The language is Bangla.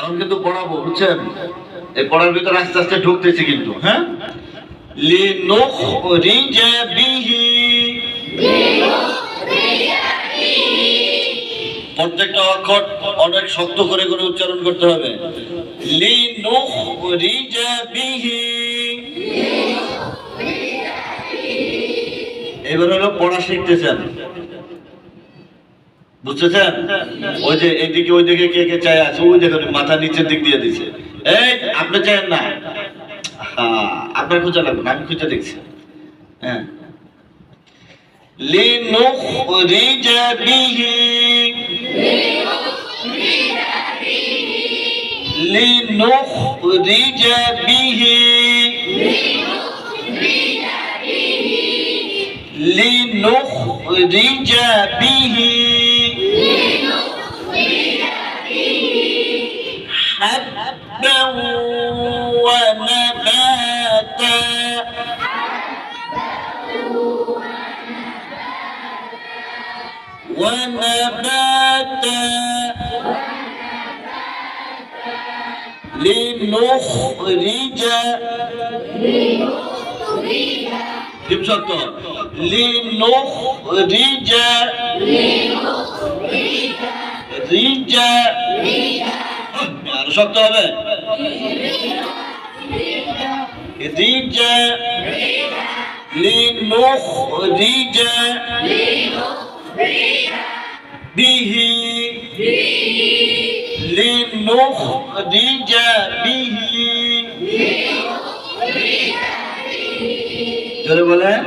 এখন কিন্তু পড়াবো, বুঝছেন? এই পড়ার ভিতরে আস্তে আস্তে ঢুকতেছি কিন্তু। হ্যাঁ, লিনুখরিজা বিহি, প্রত্যেকটা অক্ষর অনেক শক্ত করে করে উচ্চারণ করতে হবে। লিনুখরিজা বিহি। এবার হলো পড়া শিখতেছেন, বুঝতেছেন? ওই যে এইদিকে ওইদিকে কে কে চায় আছে, ওই দেখুন মাথা নিচের দিক দিয়ে দিচ্ছে। এই আপনি চায়েন না, হ্যাঁ আপনার খুঁজে লাগবে না, আমি খুঁজে দেখছি। হ্যাঁ, লিনুখরিজা বিহি, লিনুখরিজা বিহি, লিনুখরিজা বিহি حبا ونباتا ونباتا لنخرج كم شرط لنخرج رجا আরো শক্ত হবে রিজা লিনুখরিজা বিহি লিনুখরিজা বিহি। জোরে বলেন।